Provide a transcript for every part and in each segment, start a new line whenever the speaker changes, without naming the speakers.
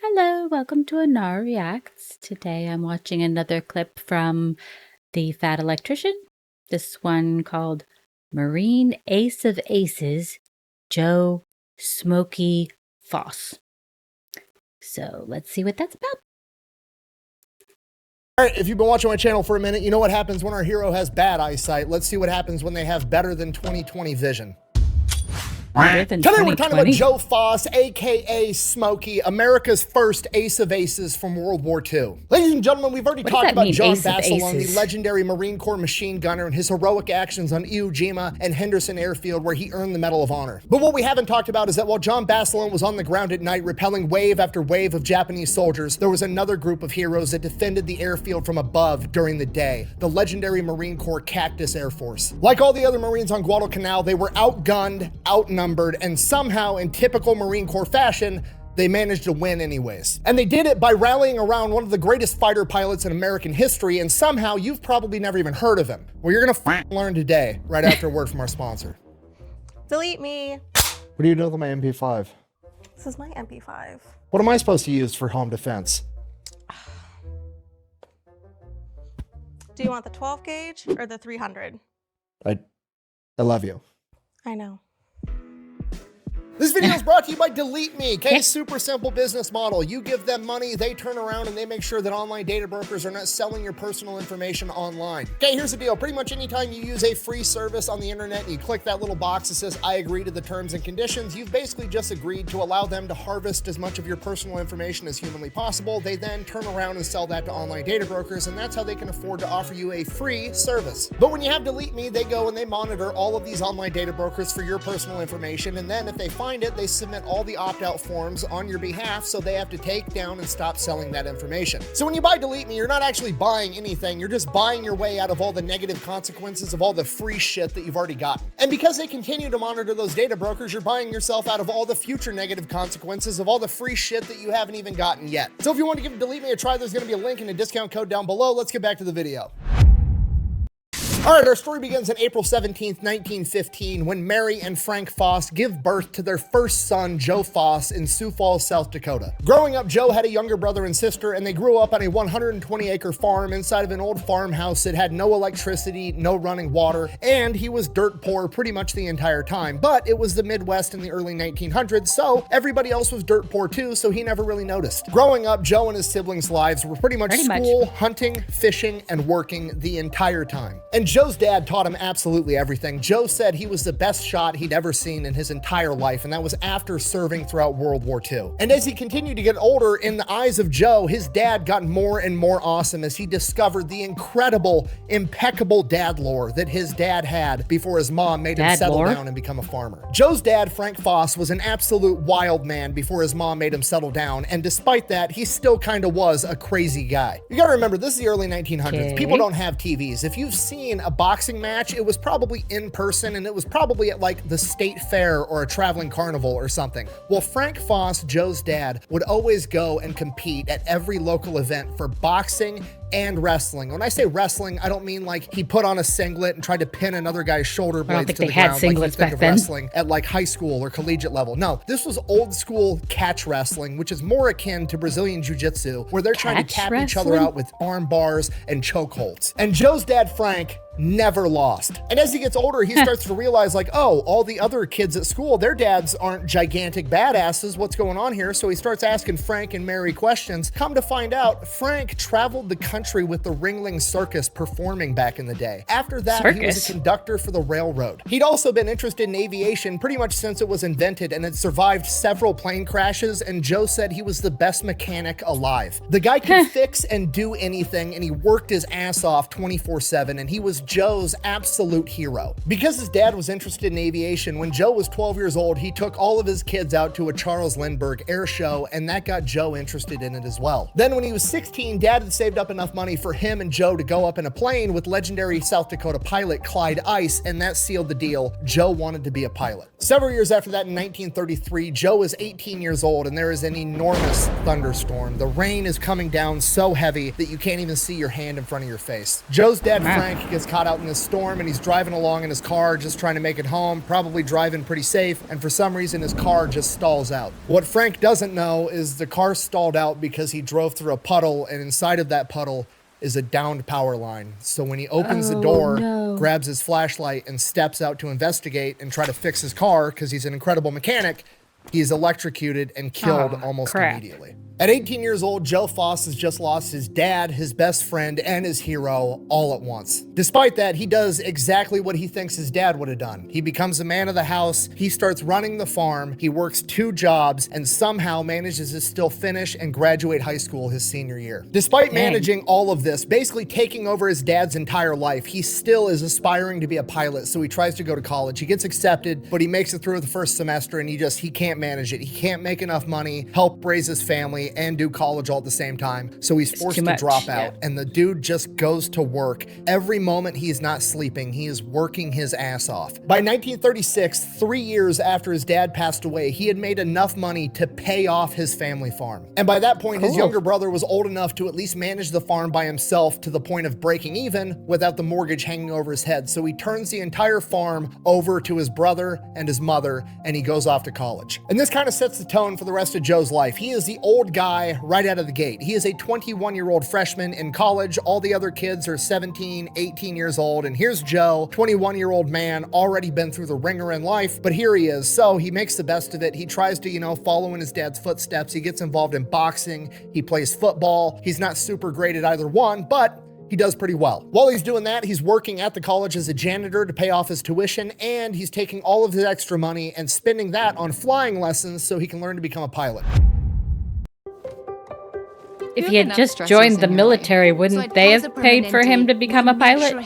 Hello, welcome to Ennara Reacts. Today I'm watching another clip from the Fat Electrician. This one called Marine Ace of Aces, Joe Smokey Foss. So let's see what that's about.
All right, if you've been watching my channel for a minute, you know what happens when our hero has bad eyesight. Let's see what happens when they have better than 20/20 vision. Today we're talking about Joe Foss, aka Smokey, America's first ace of aces from World War II. Ladies and gentlemen, we've already talked about John Basilone, the legendary Marine Corps machine gunner, and his heroic actions on Iwo Jima and Henderson Airfield, where he earned the Medal of Honor. But what we haven't talked about is that while John Basilone was on the ground at night repelling wave after wave of Japanese soldiers, there was another group of heroes that defended the airfield from above during the day, the legendary Marine Corps Cactus Air Force. Like all the other Marines on Guadalcanal, they were outgunned, outnumbered, and somehow, in typical Marine Corps fashion, they managed to win anyways. And they did it by rallying around one of the greatest fighter pilots in American history, and somehow you've probably never even heard of him. Well, you're gonna learn today, right after a word from our sponsor.
Delete me.
What do you do with my MP5?
This is my MP5.
What am I supposed to use for home defense?
Do you want the 12 gauge or the 300?
I love you.
I know.
This video is brought to you by Delete Me, okay? Super simple business model. You give them money, they turn around and they make sure that online data brokers are not selling your personal information online. Okay, here's the deal. Pretty much anytime you use a free service on the internet and you click that little box that says, I agree to the terms and conditions, you've basically just agreed to allow them to harvest as much of your personal information as humanly possible. They then turn around and sell that to online data brokers, and that's how they can afford to offer you a free service. But when you have Delete Me, they go and they monitor all of these online data brokers for your personal information, and then if they find it, they submit all the opt-out forms on your behalf, so they have to take down and stop selling that information. So when you buy Delete Me, you're not actually buying anything, you're just buying your way out of all the negative consequences of all the free shit that you've already gotten. And because they continue to monitor those data brokers, you're buying yourself out of all the future negative consequences of all the free shit that you haven't even gotten yet. So if you want to give Delete Me a try, there's going to be a link and a discount code down below. Let's get back to the video. All right, our story begins on April 17th, 1915, when Mary and Frank Foss give birth to their first son, Joe Foss, in Sioux Falls, South Dakota. Growing up, Joe had a younger brother and sister, and they grew up on a 120-acre farm inside of an old farmhouse that had no electricity, no running water, and he was dirt poor pretty much the entire time. But it was the Midwest in the early 1900s, so everybody else was dirt poor too, so he never really noticed. Growing up, Joe and his siblings' lives were pretty much school, hunting, fishing, and working the entire time. And Joe's dad taught him absolutely everything. Joe said he was the best shot he'd ever seen in his entire life, and that was after serving throughout World War II. And as he continued to get older, in the eyes of Joe, his dad got more and more awesome as he discovered the incredible, impeccable dad lore that his dad had before his mom made him settle down and become a farmer. Joe's dad, Frank Foss, was an absolute wild man before his mom made him settle down, and despite that, he still kind of was a crazy guy. You gotta remember, this is the early 1900s. People don't have TVs. If you've seen a boxing match, it was probably in person, and it was probably at like the state fair or a traveling carnival or something. Well, Frank Foss, Joe's dad, would always go and compete at every local event for boxing and wrestling. When I say wrestling, I don't mean like he put on a singlet and tried to pin another guy's shoulder blades to the ground. I don't think they had singlets back then. Wrestling at like high school or collegiate level. No, this was old school catch wrestling, which is more akin to Brazilian jiu-jitsu, where they're trying to tap each other out with arm bars and chokeholds. And Joe's dad, Frank, never lost. And as he gets older, he starts to realize like, oh, all the other kids at school, their dads aren't gigantic badasses. What's going on here? So he starts asking Frank and Mary questions. Come to find out, Frank traveled the country with the Ringling Circus performing back in the day. After that, he was a conductor for the railroad. He'd also been interested in aviation pretty much since it was invented, and had survived several plane crashes, and Joe said he was the best mechanic alive. The guy could fix and do anything, and he worked his ass off 24/7, and he was Joe's absolute hero. Because his dad was interested in aviation, when Joe was 12 years old, he took all of his kids out to a Charles Lindbergh air show, and that got Joe interested in it as well. Then when he was 16, dad had saved up enough enough money for him and Joe to go up in a plane with legendary South Dakota pilot Clyde Ice, and that sealed the deal. Joe wanted to be a pilot. Several years after that, in 1933, Joe is 18 years old, and there is an enormous thunderstorm. The rain is coming down so heavy that you can't even see your hand in front of your face. Joe's dad, Frank, gets caught out in this storm, and he's driving along in his car, just trying to make it home, probably driving pretty safe, and for some reason, his car just stalls out. What Frank doesn't know is the car stalled out because he drove through a puddle, and inside of that puddle is a downed power line. So when he opens the door, grabs his flashlight, and steps out to investigate and try to fix his car, because he's an incredible mechanic, he's electrocuted and killed almost immediately. At 18 years old, Joe Foss has just lost his dad, his best friend, and his hero all at once. Despite that, he does exactly what he thinks his dad would have done. He becomes a man of the house, he starts running the farm, he works 2 jobs, and somehow manages to still finish and graduate high school his senior year. Despite managing all of this, basically taking over his dad's entire life, he still is aspiring to be a pilot, so he tries to go to college. He gets accepted, but he makes it through the first semester, and he can't manage it. He can't make enough money, help raise his family, and do college all at the same time. So he's forced to drop out. And the dude just goes to work. Every moment he's not sleeping, he is working his ass off. By 1936, 3 years after his dad passed away, he had made enough money to pay off his family farm. And by that point, his younger brother was old enough to at least manage the farm by himself to the point of breaking even without the mortgage hanging over his head. So he turns the entire farm over to his brother and his mother, and he goes off to college. And this kind of sets the tone for the rest of Joe's life. He is the old guy right out of the gate. He is a 21-year-old freshman in college. All the other kids are 17, 18 years old. And here's Joe, 21-year-old man, already been through the ringer in life, but here he is. So he makes the best of it. He tries to, follow in his dad's footsteps. He gets involved in boxing. He plays football. He's not super great at either one, but he does pretty well. While he's doing that, he's working at the college as a janitor to pay off his tuition, and he's taking all of his extra money and spending that on flying lessons so he can learn to become a pilot.
If he had just joined the military, wouldn't they have paid for him to become a pilot?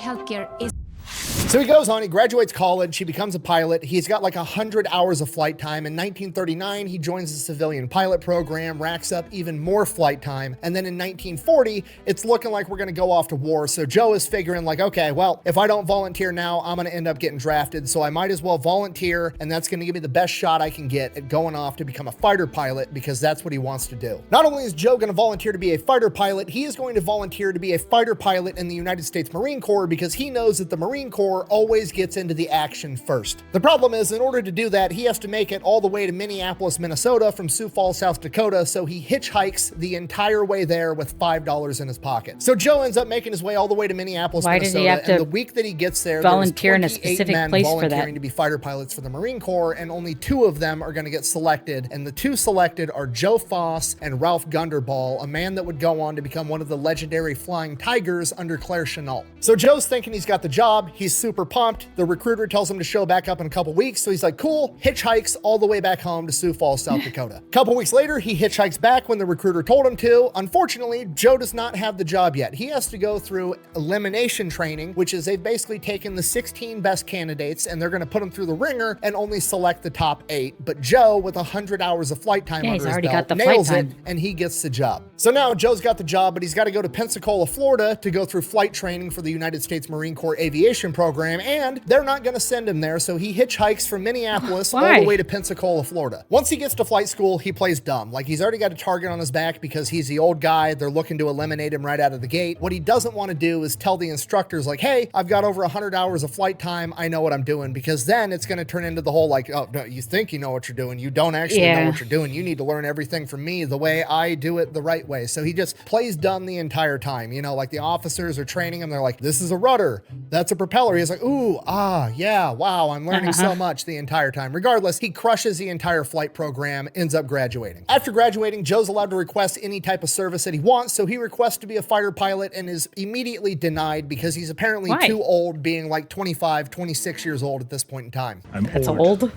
So he goes on, he graduates college, he becomes a pilot. He's got like 100 hours of flight time. In 1939, he joins the civilian pilot program, racks up even more flight time. And then in 1940, it's looking like we're gonna go off to war. So Joe is figuring like, okay, well, if I don't volunteer now, I'm gonna end up getting drafted. So I might as well volunteer, and that's gonna give me the best shot I can get at going off to become a fighter pilot, because that's what he wants to do. Not only is Joe gonna volunteer to be a fighter pilot, he is going to volunteer to be a fighter pilot in the United States Marine Corps, because he knows that the Marine Corps always gets into the action first. The problem is, in order to do that, he has to make it all the way to Minneapolis, Minnesota from Sioux Falls, South Dakota, so he hitchhikes the entire way there with $5 in his pocket. So Joe ends up making his way all the way to Minneapolis, Minnesota, and the week that he gets there,
volunteer in a specific place for that,
volunteering to be fighter pilots for the Marine Corps, and only 2 of them are going to get selected, and the 2 selected are Joe Foss and Ralph Gunderball, a man that would go on to become one of the legendary Flying Tigers under Claire Chennault. So Joe's thinking he's got the job, he's super pumped. The recruiter tells him to show back up in a couple weeks, so he's like, cool, hitchhikes all the way back home to Sioux Falls, South Dakota. A couple weeks later, he hitchhikes back when the recruiter told him to. Unfortunately, Joe does not have the job yet. He has to go through elimination training, which is they've basically taken the 16 best candidates and they're going to put them through the ringer and only select the top 8. But Joe, with 100 hours of flight time under his belt, nails it, and he gets the job. So now Joe's got the job, but he's got to go to Pensacola, Florida to go through flight training for the United States Marine Corps Aviation Program, and they're not going to send him there, so he hitchhikes from Minneapolis all the way to Pensacola, Florida. Once he gets to flight school, he plays dumb. Like, he's already got a target on his back because he's the old guy. They're looking to eliminate him right out of the gate. What he doesn't want to do is tell the instructors, like, hey, I've got over 100 hours of flight time. I know what I'm doing, because then it's going to turn into the whole, like, oh, no, you think you know what you're doing. You don't actually know what you're doing. You need to learn everything from me the way I do it the right way. So he just plays dumb the entire time. Like the officers are training him. They're like, this is a rudder. That's a propeller. He's like, ooh, yeah, wow, I'm learning so much the entire time. Regardless, he crushes the entire flight program, ends up graduating. After graduating, Joe's allowed to request any type of service that he wants, so he requests to be a fighter pilot and is immediately denied because he's apparently too old, being like 25, 26 years old at this point in time.
That's old.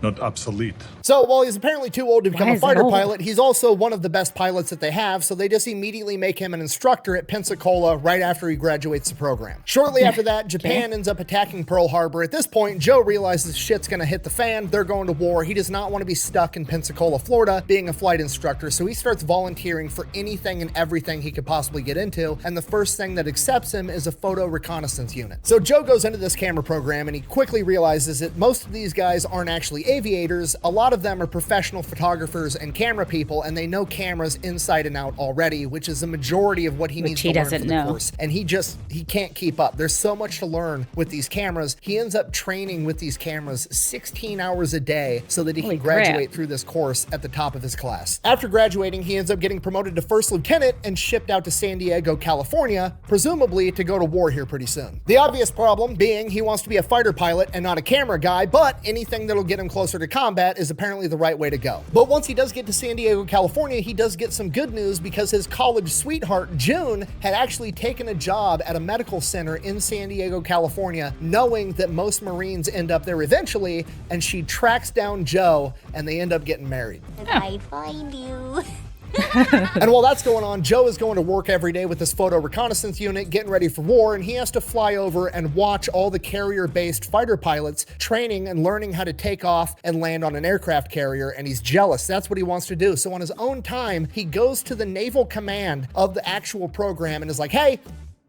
not obsolete.
So while he's apparently too old to become
Why
a
is it
fighter
old?
pilot, he's also one of the best pilots that they have, so they just immediately make him an instructor at Pensacola right after he graduates the program. Shortly after that, Japan ends up attacking Pearl Harbor. At this point, Joe realizes shit's gonna hit the fan, they're going to war. He does not want to be stuck in Pensacola, Florida, being a flight instructor, so he starts volunteering for anything and everything he could possibly get into, and the first thing that accepts him is a photo reconnaissance unit. So Joe goes into this camera program and he quickly realizes that most of these guys aren't actually aviators. A lot of them are professional photographers and camera people, and they know cameras inside and out already, which is the majority of what he needs to learn for the course. And he can't keep up. There's so much to learn with these cameras. He ends up training with these cameras 16 hours a day so that he can graduate through this course at the top of his class. After graduating, he ends up getting promoted to first lieutenant and shipped out to San Diego, California, presumably to go to war here pretty soon. The obvious problem being he wants to be a fighter pilot and not a camera guy, but anything that'll get him closer to combat is apparently the right way to go. But once he does get to San Diego, California, he does get some good news because his college sweetheart, June, had actually taken a job at a medical center in San Diego, California, knowing that most Marines end up there eventually, and she tracks down Joe and they end up getting married.
I find you.
And while that's going on, Joe is going to work every day with this photo reconnaissance unit, getting ready for war, and he has to fly over and watch all the carrier-based fighter pilots training and learning how to take off and land on an aircraft carrier, and he's jealous. That's what he wants to do. So on his own time, he goes to the naval command of the actual program and is like, hey,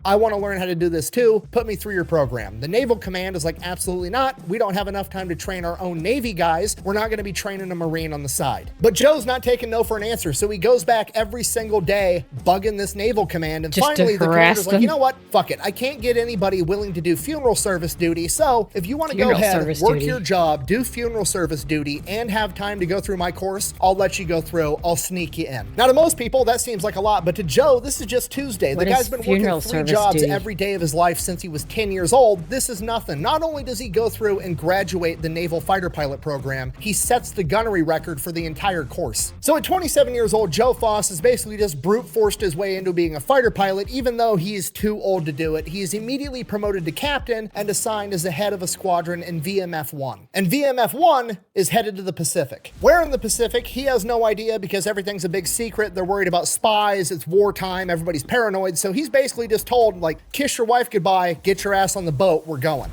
I want to learn how to do this too. Put me through your program. The Naval Command is like, absolutely not. We don't have enough time to train our own Navy guys. We're not going to be training a Marine on the side. But Joe's not taking no for an answer. So he goes back every single day, bugging this Naval Command. And
Just
finally, the commander's like,
them.
you know what? Fuck it. I can't get anybody willing to do funeral service duty. So if you want to go ahead, work your job, do funeral service duty, and have time to go through my course, I'll let you go through. I'll sneak you in. Now, to most people, that seems like a lot. But to Joe, this is just Tuesday. The guy's been working 3 jobs every day of his life since he was 10 years old. This is nothing. Not only does he go through and graduate the Naval Fighter Pilot program, he sets the gunnery record for the entire course. So at 27 years old, Joe Foss has basically just brute forced his way into being a fighter pilot, even though he's too old to do it. He is immediately promoted to captain and assigned as the head of a squadron in VMF-1. And VMF-1 is headed to the Pacific. Where in the Pacific, he has no idea because everything's a big secret. They're worried about spies. It's wartime. Everybody's paranoid. So he's basically just told, like, kiss your wife goodbye, get your ass on the boat, we're going.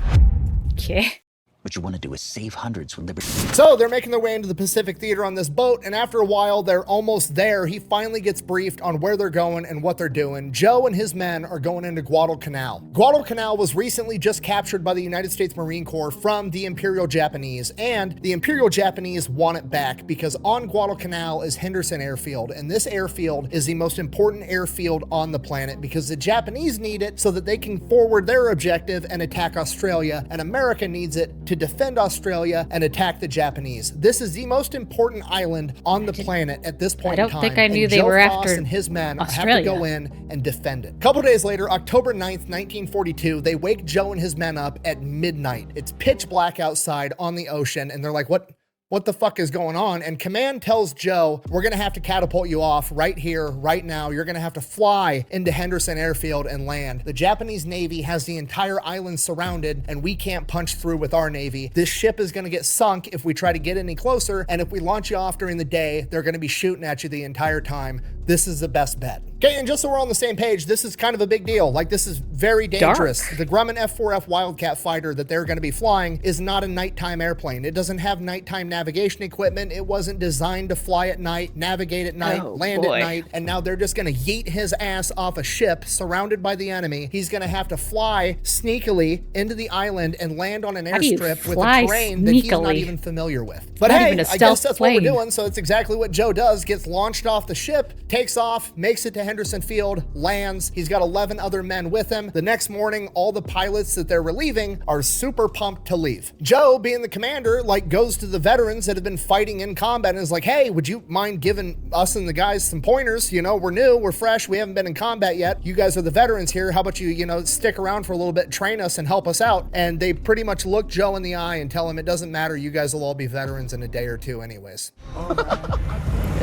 Okay.
What you want to do is save hundreds when liberty.
So they're making their way into the Pacific Theater on this boat, and after a while, they're almost there. He finally gets briefed on where they're going and what they're doing. Joe and his men are going into Guadalcanal. Guadalcanal was recently just captured by the United States Marine Corps from the Imperial Japanese, and the Imperial Japanese want it back because on Guadalcanal is Henderson Airfield, and this airfield is the most important airfield on the planet because the Japanese need it so that they can forward their objective and attack Australia, and America needs it to defend Australia and attack the Japanese. This is the most important island on the planet at this point in time.
I don't think I knew
and
they
Joe
were
Foss
after
and his men
Australia.
have to go in and defend it. A couple days later, October 9th, 1942, they wake Joe and his men up at midnight. It's pitch black outside on the ocean, and they're like, what the fuck is going on? And command tells Joe, we're gonna have to catapult you off right here, right now. You're gonna have to fly into Henderson Airfield and land. The Japanese Navy has the entire island surrounded, and we can't punch through with our Navy. This ship is gonna get sunk if we try to get any closer, and if we launch you off during the day, they're gonna be shooting at you the entire time. This is the best bet. Okay, and just so we're on the same page, this is kind of a big deal. Like, this is very dangerous.
Dark.
The Grumman F-4F Wildcat fighter that they're gonna be flying is not a nighttime airplane. It doesn't have nighttime navigation equipment. It wasn't designed to fly at night, navigate at night, land at night, and now they're just gonna yeet his ass off a ship surrounded by the enemy. He's gonna have to fly sneakily into the island and land on an airstrip with a terrain that he's not even familiar with. But hey, I guess that's what we're doing, so it's exactly what Joe does. Gets launched off the ship, takes off, makes it to Henderson Field, lands. He's got 11 other men with him. The next morning, all the pilots that they're relieving are super pumped to leave. Joe, being the commander, like, goes to the veterans that have been fighting in combat and is like, hey, would you mind giving us and the guys some pointers? You know, we're new, we're fresh, we haven't been in combat yet. You guys are the veterans here. How about you know, stick around for a little bit, train us and help us out? And they pretty much look Joe in the eye and tell him it doesn't matter. You guys will all be veterans in a day or two anyways.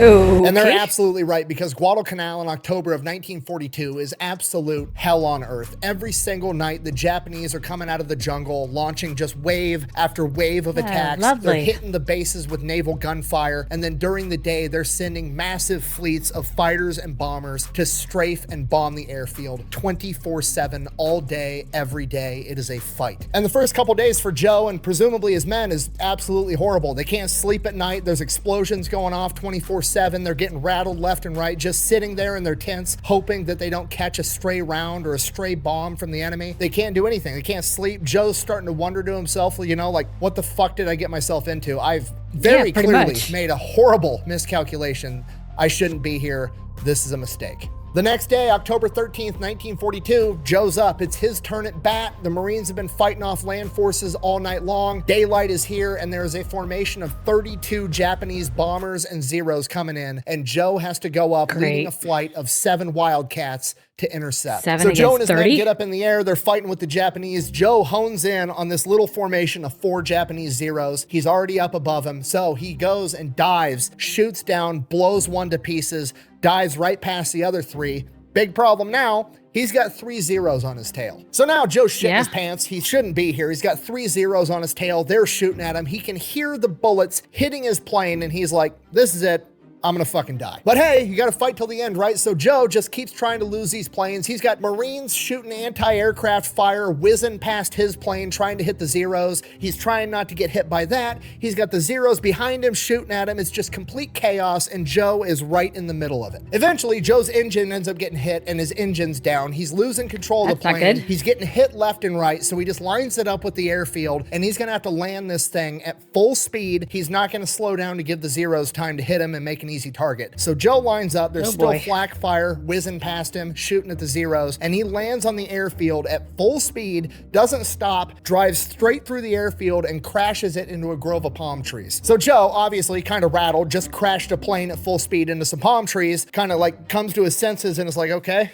Oh,
and they're absolutely right, because Guadalcanal in October of 1942 is absolute hell on earth. Every single night, the Japanese are coming out of the jungle, launching just wave after wave of attacks.
Lovely.
They're hitting the bases with naval gunfire, and then during the day, they're sending massive fleets of fighters and bombers to strafe and bomb the airfield 24/7, all day, every day. It is a fight. And the first couple days for Joe and presumably his men is absolutely horrible. They can't sleep at night. There's explosions going off 24/7. They're getting rattled left and right, just sitting there in their tents, hoping that they don't catch a stray round or a stray bomb from the enemy. They can't do anything. They can't sleep. Joe's starting to wonder to himself, you know, like, what the fuck did I get myself into? I've very clearly made a horrible miscalculation. I shouldn't be here. This is a mistake. The next day, October 13th, 1942, Joe's up. It's his turn at bat. The Marines have been fighting off land forces all night long. Daylight is here, and there is a formation of 32 Japanese bombers and Zeros coming in, and Joe has to go up, leading a flight of 7 Wildcats to intercept. So Joe and his men get up in the air. They're fighting with the Japanese. Joe hones in on this little formation of 4 Japanese Zeros. He's already up above him, so he goes and dives, shoots down, blows one to pieces, dives right past the other 3. Big problem now, he's got 3 Zeros on his tail. So now Joe's shitting his pants. He shouldn't be here. He's got 3 Zeros on his tail. They're shooting at him. He can hear the bullets hitting his plane, and he's like, this is it. I'm gonna fucking die. But hey, you gotta fight till the end, right? So Joe just keeps trying to lose these planes. He's got Marines shooting anti-aircraft fire, whizzing past his plane, trying to hit the Zeros. He's trying not to get hit by that. He's got the Zeros behind him, shooting at him. It's just complete chaos, and Joe is right in the middle of it. Eventually, Joe's engine ends up getting hit, and his engine's down. He's losing control of the plane. He's getting hit left and right, so he just lines it up with the airfield, and he's gonna have to land this thing at full speed. He's not gonna slow down to give the Zeros time to hit him and make an easy target. So Joe lines up. There's still flak fire whizzing past him, shooting at the Zeros, and he lands on the airfield at full speed, doesn't stop, drives straight through the airfield and crashes it into a grove of palm trees. So Joe, obviously kind of rattled, just crashed a plane at full speed into some palm trees, kind of like comes to his senses and is like, okay,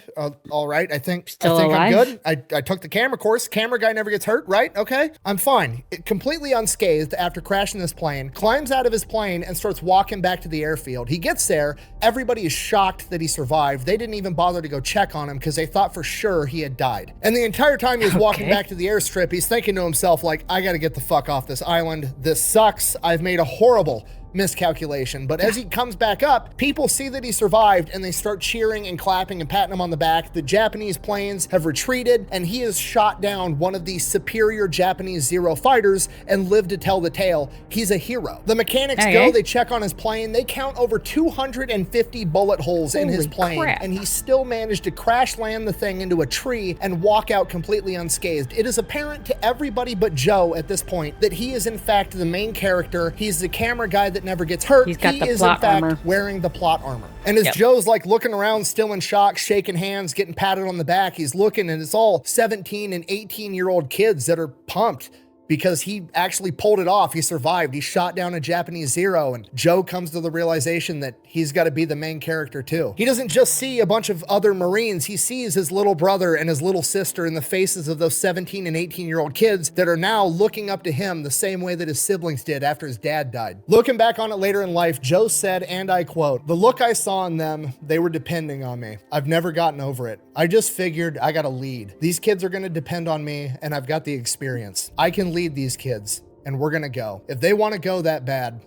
all right, I think I'm good. I took the camera course. Camera guy never gets hurt, right? Okay, I'm fine. Completely unscathed after crashing this plane, climbs out of his plane and starts walking back to the airfield. He gets there. Everybody is shocked that he survived. They didn't even bother to go check on him because they thought for sure he had died. And the entire time he was walking back to the airstrip, he's thinking to himself, like, I got to get the fuck off this island. This sucks. I've made a horrible miscalculation. But as he comes back up, people see that he survived and they start cheering and clapping and patting him on the back. The Japanese planes have retreated and he has shot down one of the superior Japanese Zero fighters and lived to tell the tale. He's a hero. The mechanics go, they check on his plane. They count over 250 bullet holes in his plane, and he still managed to crash land the thing into a tree and walk out completely unscathed. It is apparent to everybody but Joe at this point that he is in fact the main character. He's the camera guy that never gets hurt. He is in fact wearing the plot armor. And as Joe's like looking around, still in shock, shaking hands, getting patted on the back, he's looking and it's all 17 and 18-year-old kids that are pumped because he actually pulled it off. He survived. He shot down a Japanese Zero, and Joe comes to the realization that he's got to be the main character too. He doesn't just see a bunch of other Marines. He sees his little brother and his little sister in the faces of those 17 and 18-year-old kids that are now looking up to him the same way that his siblings did after his dad died. Looking back on it later in life, Joe said, and I quote, "The look I saw in them, they were depending on me. I've never gotten over it. I just figured I got to lead. These kids are going to depend on me, and I've got the experience. I can lead these kids, and we're gonna go. If they want to go that bad,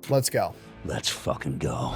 let's go."
Let's fucking go.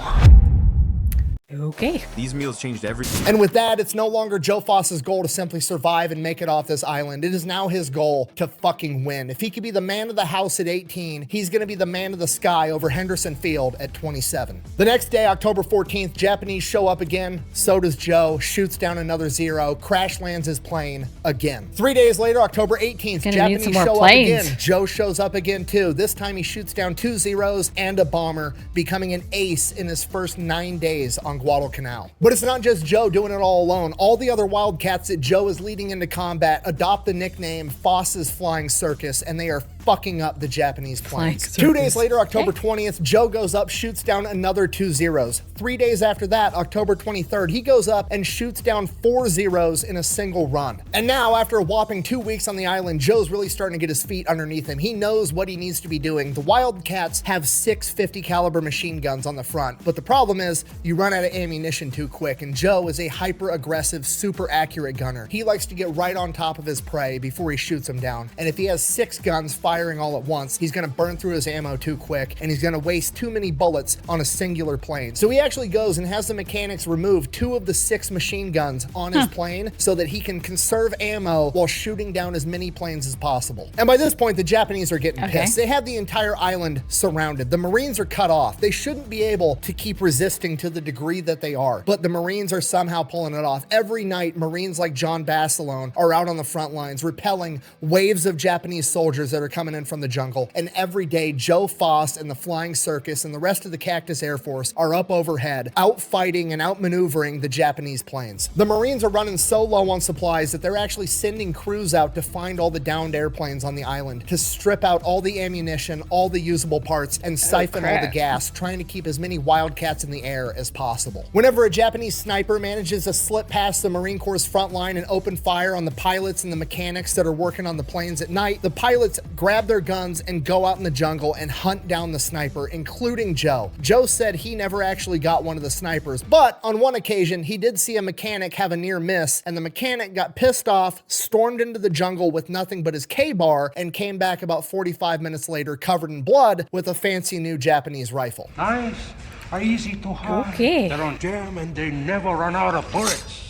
Okay.
These meals changed everything.
And with that, it's no longer Joe Foss's goal to simply survive and make it off this island. It is now his goal to fucking win. If he could be the man of the house at 18, he's gonna be the man of the sky over Henderson Field at 27. The next day, October 14th, Japanese show up again. So does Joe, shoots down another Zero, crash lands his plane again. 3 days later, October 18th, Japanese show up again. Joe shows up again too. This time he shoots down 2 Zeros and a bomber, becoming an ace in his first 9 days on Guadalcanal. But it's not just Joe doing it all alone. All the other Wildcats that Joe is leading into combat adopt the nickname Foss's Flying Circus, and they are fucking up the Japanese planes. 2 days later, October 20th, Joe goes up, shoots down another 2 Zeros. 3 days after that, October 23rd, he goes up and shoots down 4 Zeros in a single run. And now, after a whopping 2 weeks on the island, Joe's really starting to get his feet underneath him. He knows what he needs to be doing. The Wildcats have 6 50 caliber machine guns on the front, but the problem is you run out of ammunition too quick, and Joe is a hyper-aggressive, super accurate gunner. He likes to get right on top of his prey before he shoots him down, and if he has 6 guns fired firing all at once, he's going to burn through his ammo too quick, and he's going to waste too many bullets on a singular plane. So he actually goes and has the mechanics remove 2 of the 6 machine guns on his plane so that he can conserve ammo while shooting down as many planes as possible. And by this point, the Japanese are getting pissed. They have the entire island surrounded. The Marines are cut off. They shouldn't be able to keep resisting to the degree that they are, but the Marines are somehow pulling it off. Every night, Marines like John Basilone are out on the front lines, repelling waves of Japanese soldiers that are coming in from the jungle. And every day, Joe Foss and the Flying Circus and the rest of the Cactus Air Force are up overhead, out fighting and outmaneuvering the Japanese planes. The Marines are running so low on supplies that they're actually sending crews out to find all the downed airplanes on the island, to strip out all the ammunition, all the usable parts, and siphon all the gas, trying to keep as many Wildcats in the air as possible. Whenever a Japanese sniper manages to slip past the Marine Corps' front line and open fire on the pilots and the mechanics that are working on the planes at night, the pilots grab their guns and go out in the jungle and hunt down the sniper, including Joe. Joe said he never actually got one of the snipers, but on one occasion, he did see a mechanic have a near miss, and the mechanic got pissed off, stormed into the jungle with nothing but his K-bar, and came back about 45 minutes later covered in blood with a fancy new Japanese rifle.
Nice, are easy to hide.
Okay.
They're on jam and they never run out of bullets.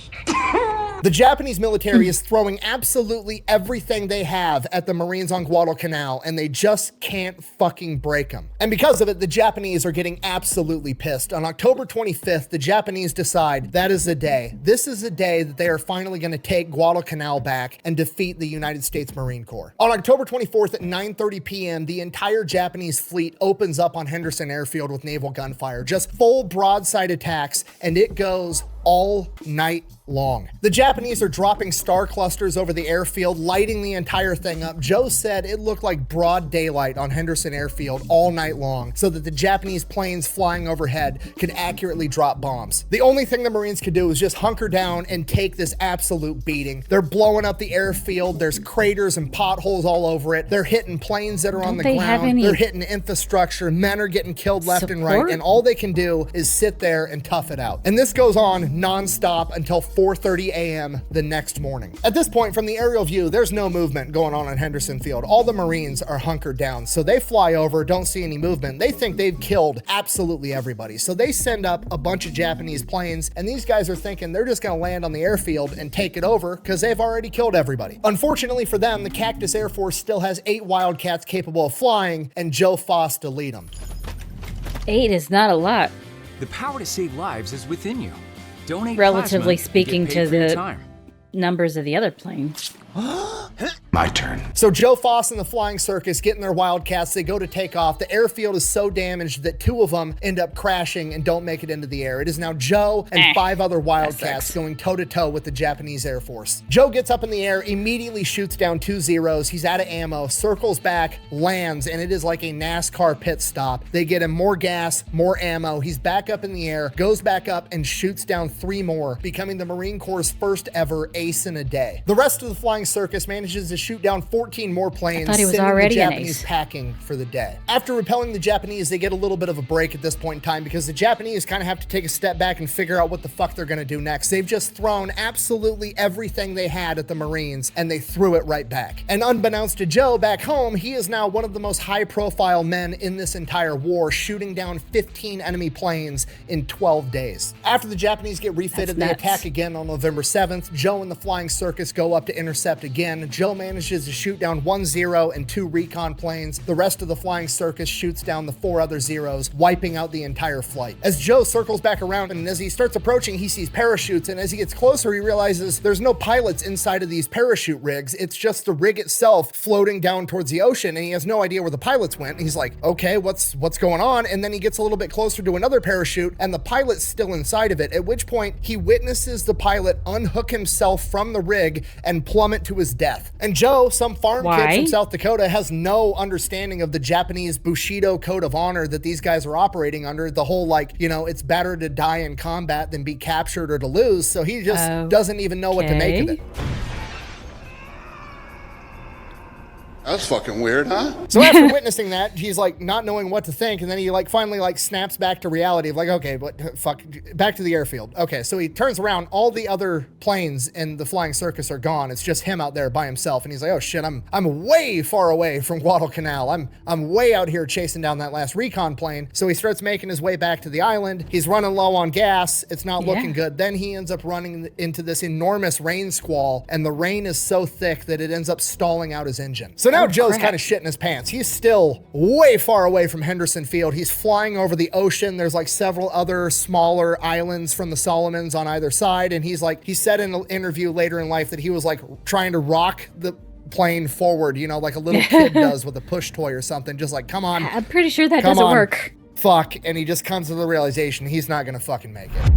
The Japanese military is throwing absolutely everything they have at the Marines on Guadalcanal, and they just can't fucking break them. And because of it, the Japanese are getting absolutely pissed. On October 25th, the Japanese decide that is the day. This is the day that they are finally going to take Guadalcanal back and defeat the United States Marine Corps. On October 24th at 9:30 p.m., the entire Japanese fleet opens up on Henderson Airfield with naval gunfire, just full broadside attacks, and it goes all night long. The Japanese are dropping star clusters over the airfield, lighting the entire thing up. Joe said it looked like broad daylight on Henderson Airfield all night long, so that the Japanese planes flying overhead could accurately drop bombs. The only thing the Marines could do was just hunker down and take this absolute beating. They're blowing up the airfield. There's craters and potholes all over it. They're hitting planes that are on the ground. They're hitting infrastructure. Men are getting killed left and right, and all they can do is sit there and tough it out. And this goes on non-stop until 4:30 a.m. the next morning. At this point, from the aerial view, there's no movement going on Henderson Field. All the Marines are hunkered down, so they fly over, don't see any movement. They think they've killed absolutely everybody, so they send up a bunch of Japanese planes, and these guys are thinking they're just going to land on the airfield and take it over because they've already killed everybody. Unfortunately for them, the Cactus Air Force still has 8 Wildcats capable of flying, and Joe Foss to lead them.
8 is not a lot.
The power to save lives is within you. Donate
Relatively
plasma,
speaking
get
to
paid for your
the
time.
numbers of the other planes.
My turn.
So Joe Foss and the Flying Circus get in their Wildcats. They go to take off. The airfield is so damaged that 2 of them end up crashing and don't make it into the air. It is now Joe and 5 other Wildcats going toe-to-toe with the Japanese Air Force. Joe gets up in the air, immediately shoots down 2 Zeros. He's out of ammo, circles back, lands, and it is like a NASCAR pit stop. They get him more gas, more ammo. He's back up in the air, goes back up and shoots down 3 more, becoming the Marine Corps' first ever ace in a day. The rest of the Flying Circus manages to shoot down 14 more planes,
he was
sending
already
the
an
Japanese
ace.
packing for the day. After repelling the Japanese, they get a little bit of a break at this point in time because the Japanese kind of have to take a step back and figure out what the fuck they're going to do next. They've just thrown absolutely everything they had at the Marines, and they threw it right back. And unbeknownst to Joe back home, he is now one of the most high-profile men in this entire war, shooting down 15 enemy planes in 12 days. After the Japanese get refitted, they attack again on November 7th. Joe and the Flying Circus go up to intercept again. Joe manages to shoot down 1 Zero and 2 recon planes. The rest of the Flying Circus shoots down the 4 other Zeros, wiping out the entire flight. As Joe circles back around, and as he starts approaching, he sees parachutes, and as he gets closer, he realizes there's no pilots inside of these parachute rigs. It's just the rig itself floating down towards the ocean, and he has no idea where the pilots went. And he's like, okay, what's going on? And then he gets a little bit closer to another parachute, and the pilot's still inside of it, at which point he witnesses the pilot unhook himself from the rig and plummet to his death. And Joe, some farm kid from South Dakota, has no understanding of the Japanese Bushido code of honor that these guys are operating under. The whole, like, you know, it's better to die in combat than be captured or to lose. So he just doesn't even know what to make of it.
That's fucking weird, huh?
So after witnessing that, he's like not knowing what to think, and then he like finally like snaps back to reality of like, okay, but fuck, back to the airfield. Okay, so he turns around, all the other planes in the flying circus are gone. It's just him out there by himself, and he's like, oh shit, I'm way far away from Guadalcanal. I'm way out here chasing down that last recon plane. So he starts making his way back to the island. He's running low on gas. It's not looking good. Then he ends up running into this enormous rain squall, and the rain is so thick that it ends up stalling out his engine. So now Joe's kind of shitting his pants. He's still way far away from Henderson Field. He's flying over the ocean. There's like several other smaller islands from the Solomons on either side. And he's like, he said in an interview later in life that he was like trying to rock the plane forward, you know, like a little kid does with a push toy or something. Just like, come on.
I'm pretty sure that doesn't work.
Fuck. And he just comes to the realization he's not going to fucking make it.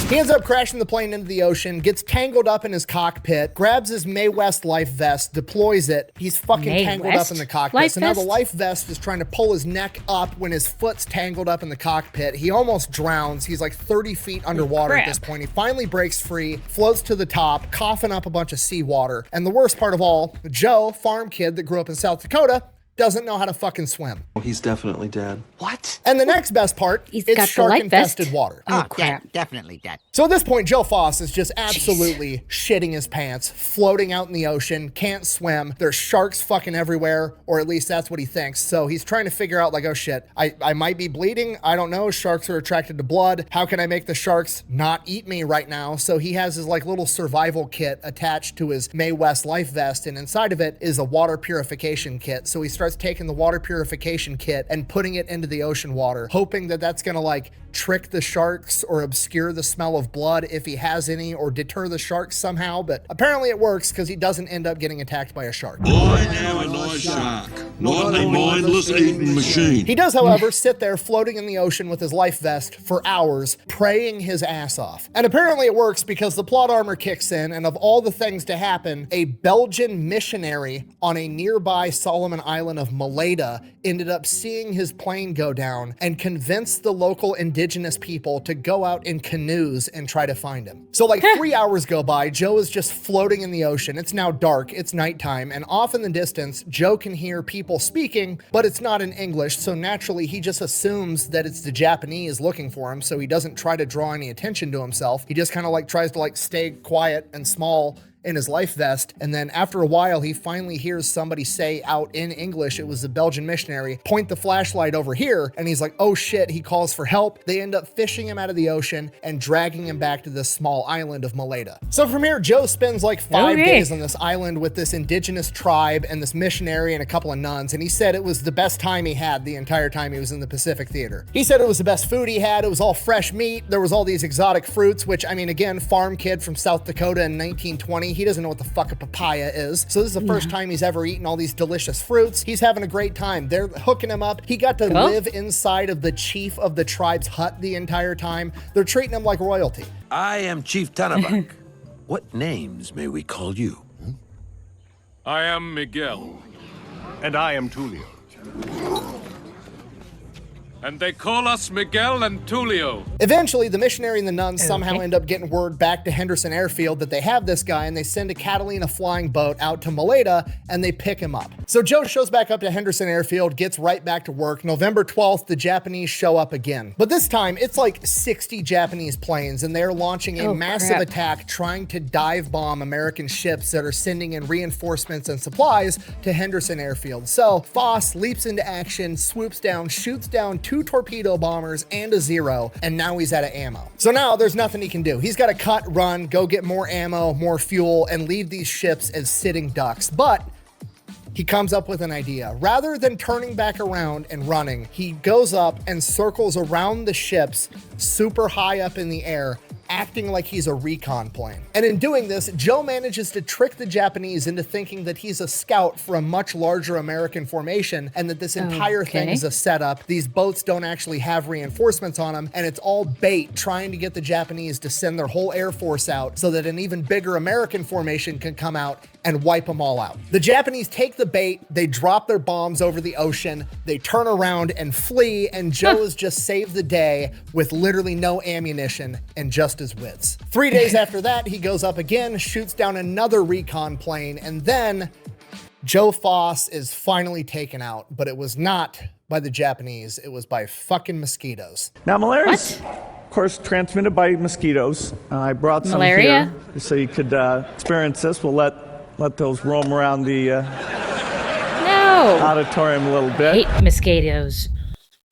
He ends up crashing the plane into the ocean, gets tangled up in his cockpit, grabs his Mae West life vest, deploys it. He's fucking tangled up in the cockpit. So now the life vest is trying to pull his neck up when his foot's tangled up in the cockpit. He almost drowns. He's like 30 feet underwater at this point. He finally breaks free, floats to the top, coughing up a bunch of seawater. And the worst part of all, Joe, farm kid that grew up in South Dakota, doesn't know how to fucking swim.
He's definitely dead.
What?
And the next best part, it's shark-infested water.
Oh, crap. Definitely dead.
So at this point, Joe Foss is just absolutely shitting his pants, floating out in the ocean, can't swim. There's sharks fucking everywhere, or at least that's what he thinks. So he's trying to figure out like, oh shit, I might be bleeding. I don't know. Sharks are attracted to blood. How can I make the sharks not eat me right now? So he has his like little survival kit attached to his Mae West life vest, and inside of it is a water purification kit. So he starts taking the water purification kit and putting it into the ocean water, hoping that that's gonna like trick the sharks or obscure the smell of blood if he has any, or deter the sharks somehow. But apparently it works because he doesn't end up getting attacked by a shark.
I am a nice shark, not a mindless eating machine.
He does, however, sit there floating in the ocean with his life vest for hours, praying his ass off. And apparently it works because the plot armor kicks in, and of all the things to happen, a Belgian missionary on a nearby Solomon island of Maleta ended up seeing his plane go down and convinced the local indigenous people to go out in canoes and try to find him. So like 3 hours go by, Joe is just floating in the ocean. It's now dark, it's nighttime, and off in the distance, Joe can hear people speaking, but it's not in English, so naturally he just assumes that it's the Japanese looking for him, so he doesn't try to draw any attention to himself. He just kind of like tries to like stay quiet and small in his life vest, and then after a while he finally hears somebody say out in English, it was the Belgian missionary, point the flashlight over here, and he's like, oh shit. He calls for help. They end up fishing him out of the ocean and dragging him back to this small island of Maleta. So from here, Joe spends like 5 days on this island with this indigenous tribe and this missionary and a couple of nuns, and he said it was the best time he had the entire time he was in the Pacific Theater. He said it was the best food he had. It was all fresh meat. There was all these exotic fruits, which, I mean, again, farm kid from South Dakota in 1920, he doesn't know what the fuck a papaya is. So this is the first time he's ever eaten all these delicious fruits. He's having a great time. They're hooking him up. He got to live inside of the chief of the tribe's hut the entire time. They're treating him like royalty.
I am Chief Tanabak. What names may we call you?
I am Miguel.
And I am Tulio.
And they call us Miguel and Tulio.
Eventually, the missionary and the nuns somehow end up getting word back to Henderson Airfield that they have this guy, and they send a Catalina flying boat out to Maleta, and they pick him up. So Joe shows back up to Henderson Airfield, gets right back to work. November 12th, the Japanese show up again. But this time, it's like 60 Japanese planes, and they're launching a massive attack trying to dive bomb American ships that are sending in reinforcements and supplies to Henderson Airfield. So Foss leaps into action, swoops down, shoots down 2 torpedo bombers and a Zero, and now he's out of ammo. So now there's nothing he can do. He's got to cut, run, go get more ammo, more fuel, and leave these ships as sitting ducks. But he comes up with an idea. Rather than turning back around and running, he goes up and circles around the ships super high up in the air, acting like he's a recon plane. And in doing this, Joe manages to trick the Japanese into thinking that he's a scout for a much larger American formation, and that this entire thing is a setup. These boats don't actually have reinforcements on them, and it's all bait trying to get the Japanese to send their whole air force out so that an even bigger American formation can come out and wipe them all out. The Japanese take the bait, they drop their bombs over the ocean, they turn around and flee, and Joe has just saved the day with literally no ammunition and just his wits. 3 days after that, he goes up again, shoots down another recon plane, and then Joe Foss is finally taken out, but it was not by the Japanese. It was by fucking mosquitoes.
Now, malaria is, of course, transmitted by mosquitoes. I brought some
Malaria?
here so you could experience this. We'll let those roam around the auditorium a little bit.
Hate mosquitoes.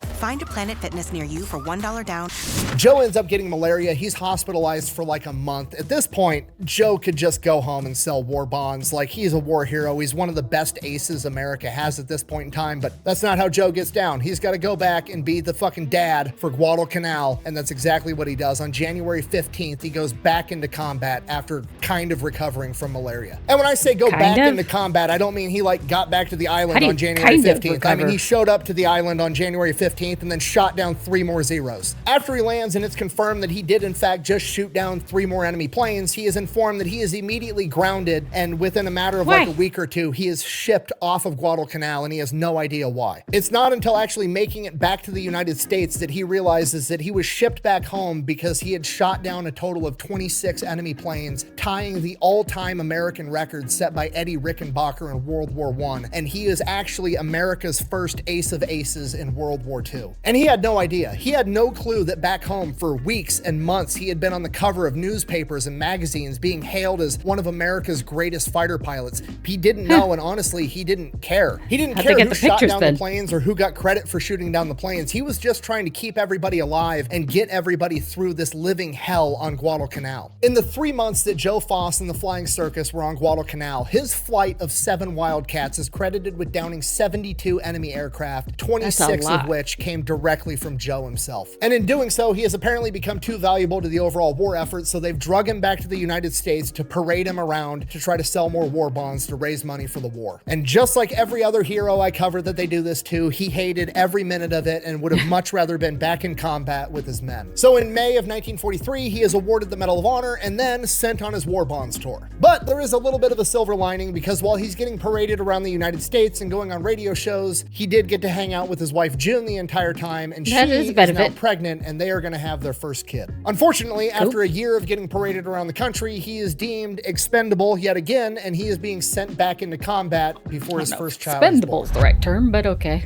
Find a Planet Fitness near you for $1 down.
Joe ends up getting malaria. He's hospitalized for like a month. At this point, Joe could just go home and sell war bonds. Like, he's a war hero. He's one of the best aces America has at this point in time, but that's not how Joe gets down. He's got to go back and be the fucking dad for Guadalcanal, and that's exactly what he does. On January 15th, he goes back into combat after kind of recovering from malaria. And when I say go back into combat, I don't mean he like got back to the island on January 15th. I mean, he showed up to the island on January 15th and then shot down 3 more Zeros. After he lands and it's confirmed that he did in fact just shoot down 3 more enemy planes, he is informed that he is immediately grounded, and within a matter of like a week or 2, he is shipped off of Guadalcanal and he has no idea why. It's not until actually making it back to the United States that he realizes that he was shipped back home because he had shot down a total of 26 enemy planes, tying the all-time American record set by Eddie Rickenbacker in World War I, and he is actually America's first ace of aces in World War II. And he had no idea. He had no clue that back home for weeks and months he had been on the cover of newspapers and magazines being hailed as one of America's greatest fighter pilots. He didn't know, and honestly, he didn't care. He didn't care who shot down the planes or who got credit for shooting down the planes. He was just trying to keep everybody alive and get everybody through this living hell on Guadalcanal. In the 3 months that Joe Foss and the Flying Circus were on Guadalcanal, his flight of 7 Wildcats is credited with downing 72 enemy aircraft, 26 of which came directly from Joe himself. And in doing so, he has apparently become too valuable to the overall war effort, so they've drug him back to the United States to parade him around to try to sell more war bonds to raise money for the war. And just like every other hero I covered that they do this to, he hated every minute of it and would have much rather been back in combat with his men. So in May of 1943, he is awarded the Medal of Honor and then sent on his war bonds tour. But there is a little bit of a silver lining, because while he's getting paraded around the United States and going on radio shows, he did get to hang out with his wife June the entire time, and she is now pregnant, and they are going to have their first kid. Unfortunately, after a year of getting paraded around the country, he is deemed expendable yet again, and he is being sent back into combat before his first child is born.
Expendable is the right term, but okay.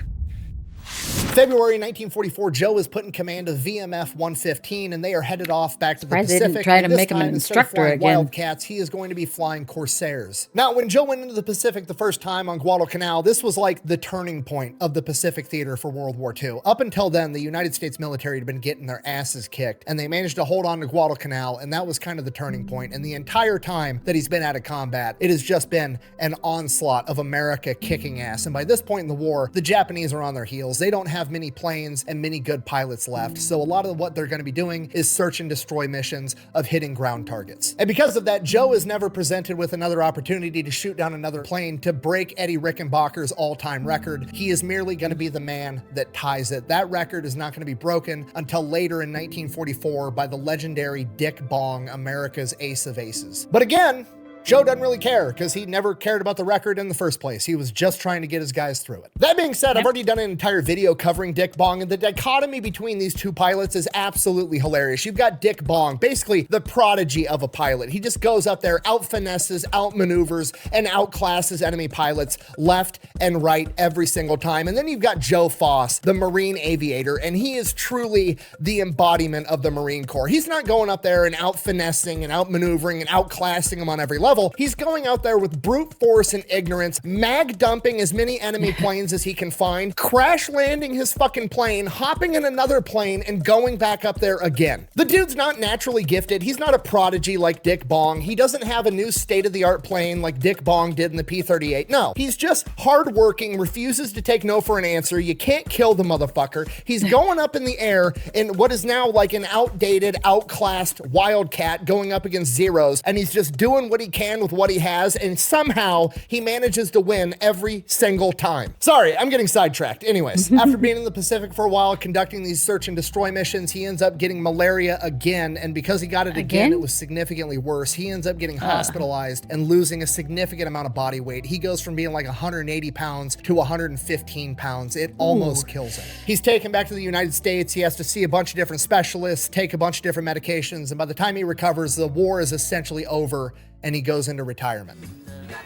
February 1944, Joe is put in command of VMF 115, and they are headed off back to the Pacific.
They didn't try to make him an instructor again.
Wildcats, he is going to be flying Corsairs. Now, when Joe went into the Pacific the first time on Guadalcanal, this was like the turning point of the Pacific theater for World War II. Up until then, the United States military had been getting their asses kicked, and they managed to hold on to Guadalcanal, and that was kind of the turning point. And the entire time that he's been out of combat, it has just been an onslaught of America kicking ass. And by this point in the war, the Japanese are on their heels. They don't have many planes and many good pilots left, so a lot of what they're going to be doing is search and destroy missions of hitting ground targets. And because of that, Joe is never presented with another opportunity to shoot down another plane to break Eddie Rickenbacker's all-time record. He is merely going to be the man that ties it. That record is not going to be broken until later in 1944 by the legendary Dick Bong, America's ace of aces. But again, Joe doesn't really care, because he never cared about the record in the first place. He was just trying to get his guys through it. That being said, I've already done an entire video covering Dick Bong, and the dichotomy between these two pilots is absolutely hilarious. You've got Dick Bong, basically the prodigy of a pilot. He just goes up there, out-finesses, out-maneuvers, and outclasses enemy pilots left and right every single time. And then you've got Joe Foss, the Marine aviator, and he is truly the embodiment of the Marine Corps. He's not going up there and out-finessing and out-maneuvering and outclassing them on every level. He's going out there with brute force and ignorance, mag dumping as many enemy planes as he can find, crash landing his fucking plane, hopping in another plane, and going back up there again. The dude's not naturally gifted. He's not a prodigy like Dick Bong. He doesn't have a new state-of-the-art plane like Dick Bong did in the P-38. No, he's just hardworking, refuses to take no for an answer. You can't kill the motherfucker. He's going up in the air in what is now like an outdated, outclassed Wildcat going up against Zeros, and he's just doing what he can with what he has, and somehow he manages to win every single time. Sorry, I'm getting sidetracked. Anyways, after being in the Pacific for a while, conducting these search and destroy missions, he ends up getting malaria again, and because he got it again, it was significantly worse. He ends up getting hospitalized and losing a significant amount of body weight. He goes from being like 180 pounds to 115 pounds. It almost kills him. He's taken back to the United States. He has to see a bunch of different specialists, take a bunch of different medications, and by the time he recovers, the war is essentially over, and he goes into retirement.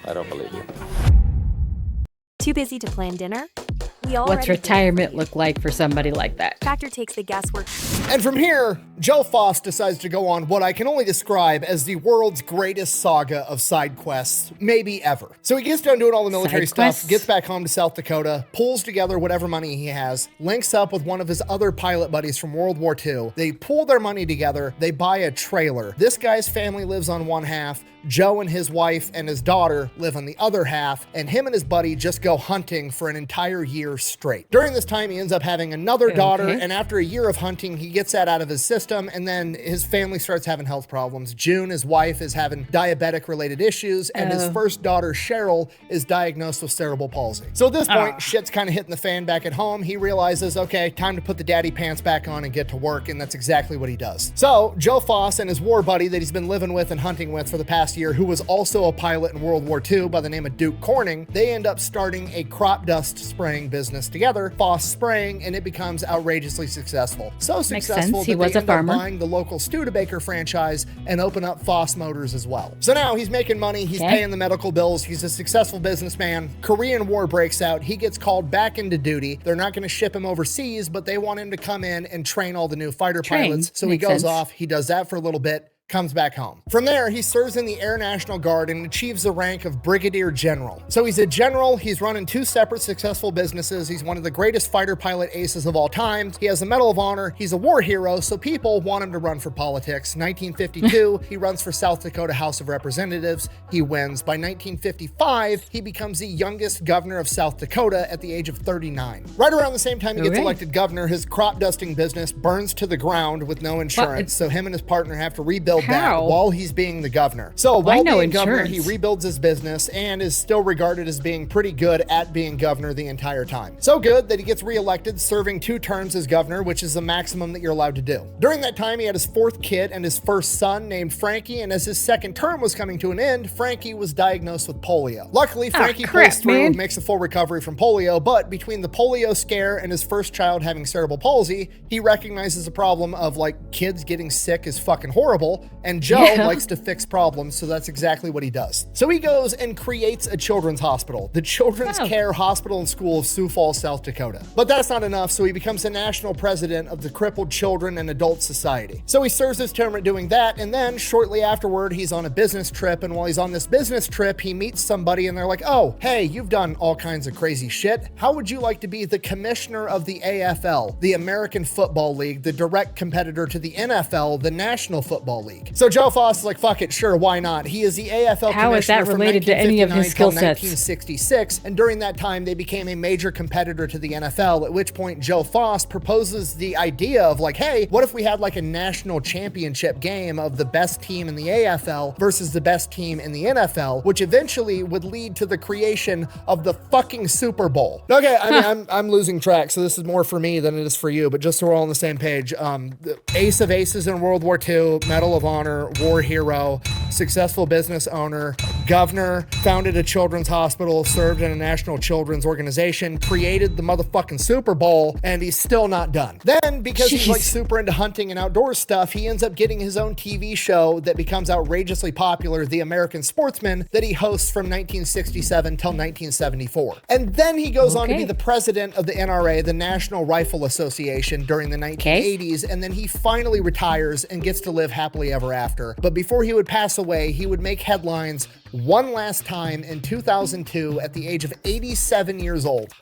I don't believe you.
Too busy to plan dinner? We all
What's retirement look like for somebody like that?
Tractor takes the guesswork.
And from here, Joe Foss decides to go on what I can only describe as the world's greatest saga of side quests, maybe ever. So he gets done doing all the military stuff, gets back home to South Dakota, pulls together whatever money he has, links up with one of his other pilot buddies from World War II. They pool their money together, they buy a trailer. This guy's family lives on one half, Joe and his wife and his daughter live on the other half, and him and his buddy just go hunting for an entire year straight. During this time, he ends up having another daughter, and after a year of hunting, he gets that out of his system, and then his family starts having health problems. June, his wife, is having diabetic-related issues, and his first daughter, Cheryl, is diagnosed with cerebral palsy. So at this point, shit's kind of hitting the fan back at home. He realizes, okay, time to put the daddy pants back on and get to work, and that's exactly what he does. So Joe Foss and his war buddy that he's been living with and hunting with for the past year, who was also a pilot in World War II by the name of Duke Corning, they end up starting a crop dust spraying business together, Foss Spraying, and it becomes outrageously successful. So successful that they end up buying the local Studebaker franchise and open up Foss Motors as well. So now he's making money, he's paying the medical bills, he's a successful businessman. Korean War breaks out, he gets called back into duty. They're not going to ship him overseas, but they want him to come in and train all the new fighter pilots. So he goes off, he does that for a little bit, comes back home. From there, he serves in the Air National Guard and achieves the rank of Brigadier General. So he's a general, he's running two separate successful businesses, he's one of the greatest fighter pilot aces of all time, he has a Medal of Honor, he's a war hero, so people want him to run for politics. 1952, he runs for South Dakota House of Representatives, he wins. By 1955, he becomes the youngest governor of South Dakota at the age of 39. Right around the same time he gets elected governor, his crop dusting business burns to the ground with no insurance, so him and his partner have to rebuild that while he's being the governor. So while being governor, he rebuilds his business and is still regarded as being pretty good at being governor the entire time. So good that he gets reelected, serving 2 terms as governor, which is the maximum that you're allowed to do. During that time, he had his 4th kid and his first son named Frankie, and as his 2nd term was coming to an end, Frankie was diagnosed with polio. Luckily, Frankie pulls through, makes a full recovery from polio, but between the polio scare and his first child having cerebral palsy, he recognizes the problem of like kids getting sick is fucking horrible, and Joe likes to fix problems, so that's exactly what he does. So he goes and creates a children's hospital, the Children's Care Hospital and School of Sioux Falls, South Dakota. But that's not enough, so he becomes the national president of the Crippled Children and Adult Society. So he serves his term at doing that, and then shortly afterward, he's on a business trip, and while he's on this business trip, he meets somebody, and they're like, oh, hey, you've done all kinds of crazy shit. How would you like to be the commissioner of the AFL, the American Football League, the direct competitor to the NFL, the National Football League? So Joe Foss is like, fuck it, sure, why not? He is the AFL
How is that related to any of his skill sets?
1966, and during that time, they became a major competitor to the NFL, at which point Joe Foss proposes the idea of like, hey, what if we had like a national championship game of the best team in the AFL versus the best team in the NFL, which eventually would lead to the creation of the fucking Super Bowl. Okay, I mean, I'm losing track, so this is more for me than it is for you, but just so we're all on the same page, the ace of aces in World War II, Medal of Honor, war hero, successful business owner, governor, founded a children's hospital, served in a national children's organization, created the motherfucking Super Bowl, and he's still not done. Then, because he's like super into hunting and outdoor stuff, he ends up getting his own TV show that becomes outrageously popular, The American Sportsman, that he hosts from 1967 till 1974. And then he goes on to be the president of the NRA, the National Rifle Association, during the 1980s, and then he finally retires and gets to live happily ever after. But before he would pass away, he would make headlines one last time in 2002 at the age of 87 years old.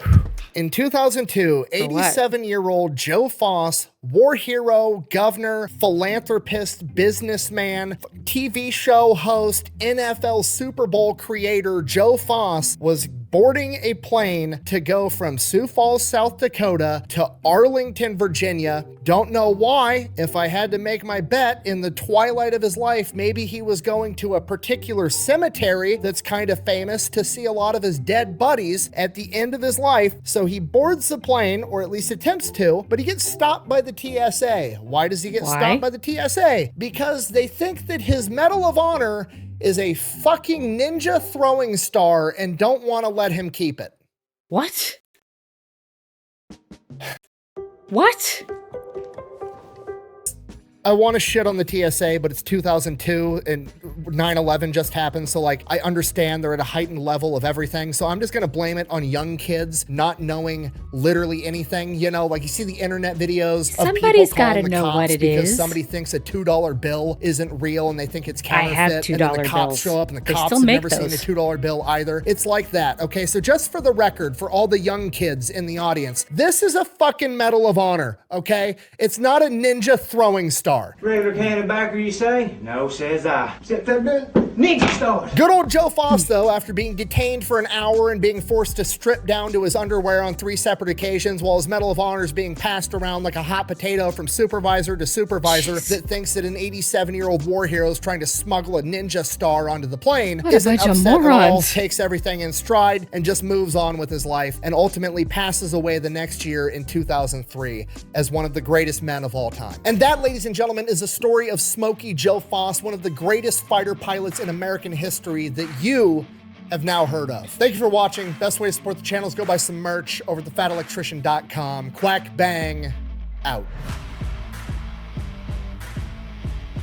In 2002, 87-year-old Joe Foss, war hero, governor, philanthropist, businessman, TV show host, NFL Super Bowl creator Joe Foss was boarding a plane to go from Sioux Falls, South Dakota to Arlington, Virginia. Don't know why. If I had to make my bet, in the twilight of his life, maybe he was going to a particular cemetery that's kind of famous to see a lot of his dead buddies at the end of his life. So he boards the plane, or at least attempts to, but he gets stopped by the TSA. Why does he get stopped by the TSA? Because they think that his Medal of Honor is a fucking ninja throwing star and don't want to let him keep it.
What? What?
I want to shit on the TSA, but it's 2002, and 9/11 just happened, so like I understand they're at a heightened level of everything, so I'm just gonna blame it on young kids not knowing literally anything. You know, like you see the internet videos of people calling the cops because somebody thinks a $2 bill isn't real and they think it's counterfeit, and then the cops show up and the cops have never seen a $2 bill either. It's like that, okay? So just for the record, for all the young kids in the audience, this is a fucking Medal of Honor, okay? It's not a ninja throwing star.
Regular cannon you say? No, says I. Ninja star.
Good old Joe Foss, though, after being detained for an hour and being forced to strip down to his underwear on 3 separate occasions while his Medal of Honor is being passed around like a hot potato from supervisor to supervisor that thinks that an 87-year-old war hero is trying to smuggle a ninja star onto the plane, isn't upset at all, takes everything in stride, and just moves on with his life, and ultimately passes away the next year in 2003 as one of the greatest men of all time. And that, ladies and gentlemen, is a story of Smokey Joe Foss, one of the greatest fighter pilots in American history that you have now heard of. Thank you for watching. Best way to support the channel is go buy some merch over at thefatelectrician.com. Quack bang out.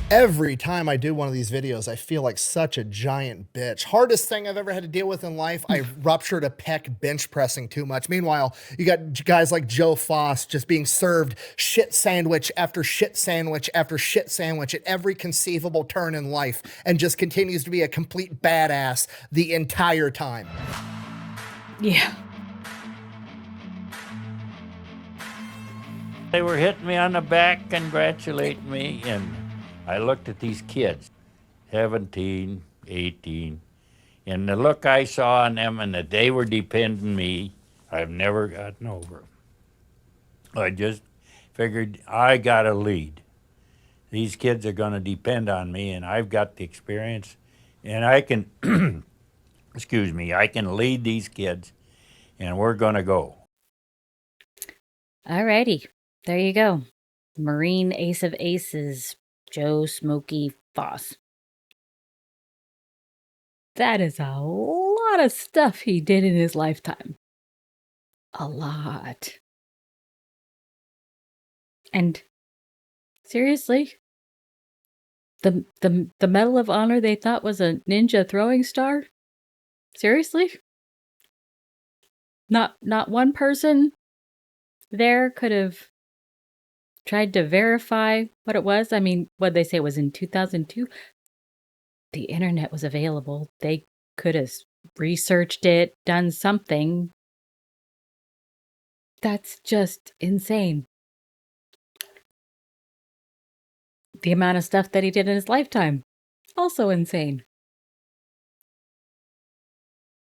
Every time I do one of these videos, I feel like such a giant bitch. Hardest thing I've ever had to deal with in life, I ruptured a pec bench pressing too much. Meanwhile, you got guys like Joe Foss just being served shit sandwich after shit sandwich after shit sandwich at every conceivable turn in life and just continues to be a complete badass the entire time.
Yeah. They were hitting me on the back, congratulating me, and I looked at these kids, 17, 18, and the look I saw on them and that they were depending me, I've never gotten over. I just figured I got to lead. These kids are going to depend on me, and I've got the experience, and I can, excuse me, I can lead these kids, and we're going to go.
Alrighty, there you go. Marine Ace of Aces, Joe Smokey Foss. That is a lot of stuff he did in his lifetime. A lot. And seriously, the Medal of Honor they thought was a ninja throwing star? Seriously? Not one person there could have tried to verify what it was. I mean, what they say was in 2002. The internet was available. They could have researched it, done something. That's just insane. The amount of stuff that he did in his lifetime, also insane.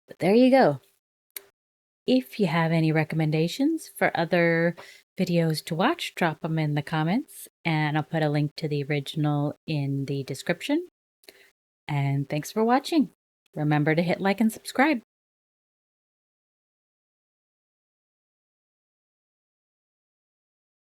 But there you go. If you have any recommendations for other videos to watch, drop them in the comments, and I'll put a link to the original in the description. And thanks for watching. Remember to hit like and subscribe.